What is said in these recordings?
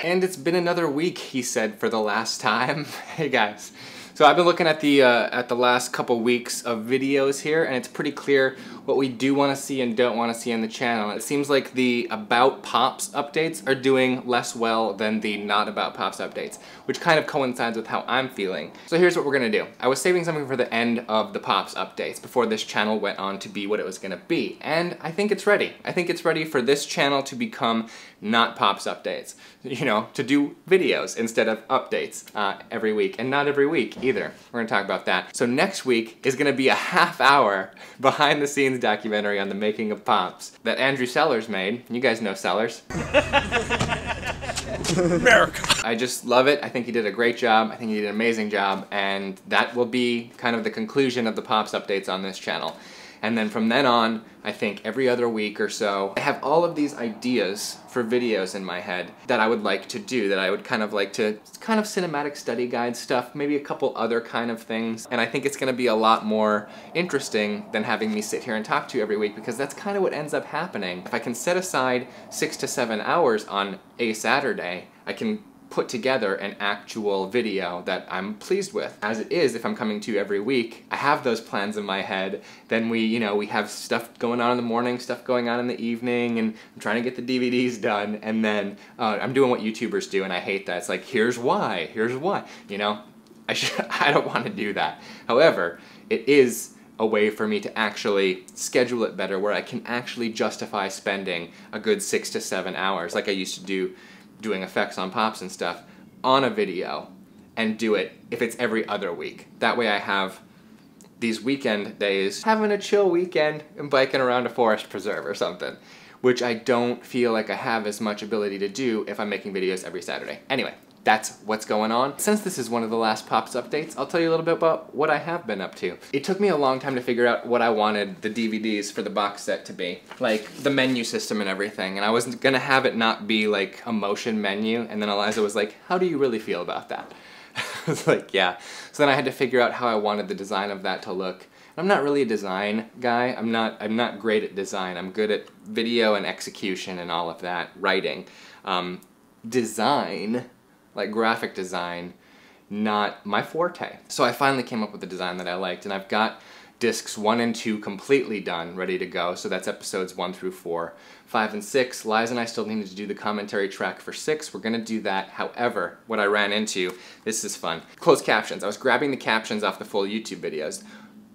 And it's been another week, he said for the last time. Hey guys. So I've been looking at the last couple weeks of videos here, and it's pretty clear what we do want to see and don't want to see on the channel. It seems like the About PoPS updates are doing less well than the Not About PoPS updates, which kind of coincides with how I'm feeling. So here's what we're gonna do. I was saving something for the end of the PoPS updates before this channel went on to be what it was gonna be, and I think it's ready. I think it's ready for this channel to become Not PoPS updates. You know, to do videos instead of updates every week, and not every week either. We're gonna talk about that. So next week is gonna be a half-hour behind the scenes documentary on the making of PoPS that Andrew Sellers made. You guys know Sellers. America. I just love it. I think he did a great job. I think he did an amazing job, and that will be kind of the conclusion of the PoPS updates on this channel. And then from then on, I think every other week or so, I have all of these ideas for videos in my head that I would like to do, that I would kind of like to, kind of cinematic study guide stuff, maybe a couple other kind of things. And I think it's gonna be a lot more interesting than having me sit here and talk to you every week, because that's kind of what ends up happening. If I can set aside 6 to 7 hours on a Saturday, I can put together an actual video that I'm pleased with. As it is, if I'm coming to you every week, I have those plans in my head, then we have stuff going on in the morning, stuff going on in the evening, and I'm trying to get the DVDs done, and then I'm doing what YouTubers do, and I hate that. It's like, here's why, you know? I don't want to do that. However, it is a way for me to actually schedule it better, where I can actually justify spending a good 6 to 7 hours, like I used to do doing effects on PoPS and stuff, on a video, and do it if it's every other week. That way I have these weekend days, having a chill weekend and biking around a forest preserve or something, which I don't feel like I have as much ability to do if I'm making videos every Saturday. Anyway, that's what's going on. Since this is one of the last PoPS updates, I'll tell you a little bit about what I have been up to. It took me a long time to figure out what I wanted the DVDs for the box set to be. Like, the menu system and everything, and I was gonna have it not be like a motion menu, and then Eliza was like, how do you really feel about that? I was like, yeah. So then I had to figure out how I wanted the design of that to look. I'm not really a design guy. I'm not great at design. I'm good at video and execution and all of that, writing. Design, like graphic design, not my forte. So I finally came up with a design that I liked, and I've got discs 1 and 2 completely done, ready to go. So that's episodes 1 through 4. 5 and 6, Liza and I still needed to do the commentary track for 6. We're gonna do that. However, what I ran into, this is fun, closed captions. I was grabbing the captions off the full YouTube videos.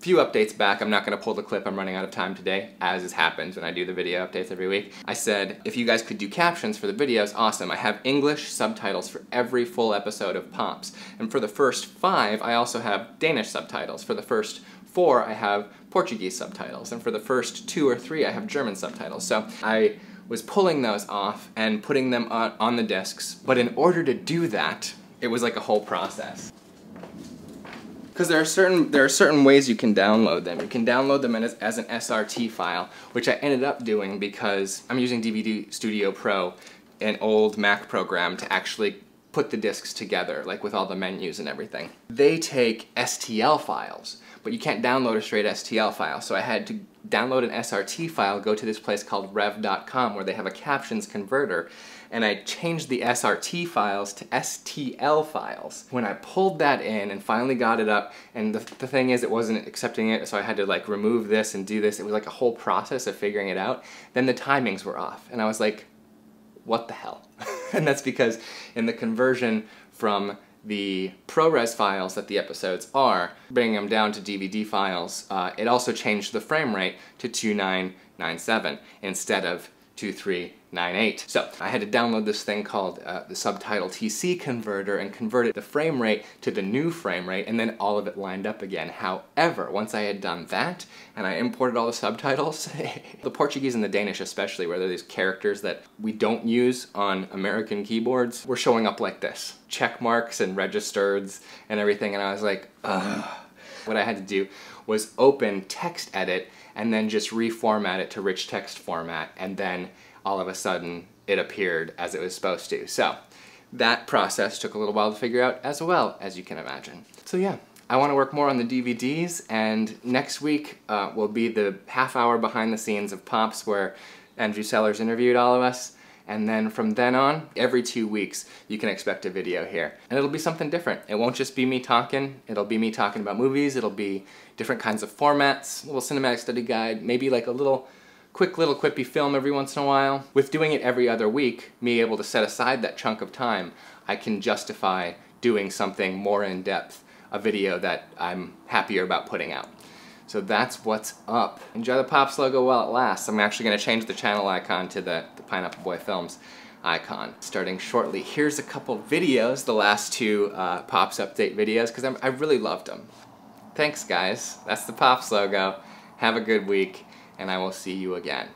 Few updates back, I'm not gonna pull the clip, I'm running out of time today, as is happens when I do the video updates every week. I said, if you guys could do captions for the videos, awesome. I have English subtitles for every full episode of PoPS. And for the first 5, I also have Danish subtitles. For the first 4, I have Portuguese subtitles. And for the first 2 or 3, I have German subtitles. So I was pulling those off and putting them on the discs. But in order to do that, it was like a whole process. Because there are certain ways you can download them. You can download them as an SRT file, which I ended up doing because I'm using DVD Studio Pro, an old Mac program, to actually put the discs together, like with all the menus and everything. They take STL files, but you can't download a straight STL file, so I had to download an SRT file, go to this place called rev.com where they have a captions converter, and I changed the SRT files to STL files. When I pulled that in and finally got it up, and the thing is, it wasn't accepting it, so I had to like remove this and do this. It was like a whole process of figuring it out. Then the timings were off, and I was like, what the hell? And that's because in the conversion from the ProRes files that the episodes are, bringing them down to DVD files, it also changed the frame rate to 2997 instead of 2398. So I had to download this thing called the Subtitle TC converter and convert the frame rate to the new frame rate, and then all of it lined up again. However, once I had done that and I imported all the subtitles, the Portuguese and the Danish especially, where there are these characters that we don't use on American keyboards, were showing up like this. Check marks and registereds and everything, and I was like, ugh. What I had to do was open text edit and then just reformat it to rich text format, and then all of a sudden it appeared as it was supposed to. So that process took a little while to figure out, as well, as you can imagine. So yeah, I want to work more on the DVDs, and next week will be the half-hour behind the scenes of PoPS where Andrew Sellers interviewed all of us, And then from then on, every 2 weeks, you can expect a video here. And it'll be something different. It won't just be me talking. It'll be me talking about movies. It'll be different kinds of formats, a little cinematic study guide, maybe like a quick little quippy film every once in a while. With doing it every other week, me able to set aside that chunk of time, I can justify doing something more in depth, a video that I'm happier about putting out. So that's what's up. Enjoy the PoPS logo while it lasts. I'm actually going to change the channel icon to the Pineapple Boy Films icon starting shortly. Here's a couple videos, the last two PoPS update videos, because I really loved them. Thanks guys. That's the PoPS logo. Have a good week, and I will see you again.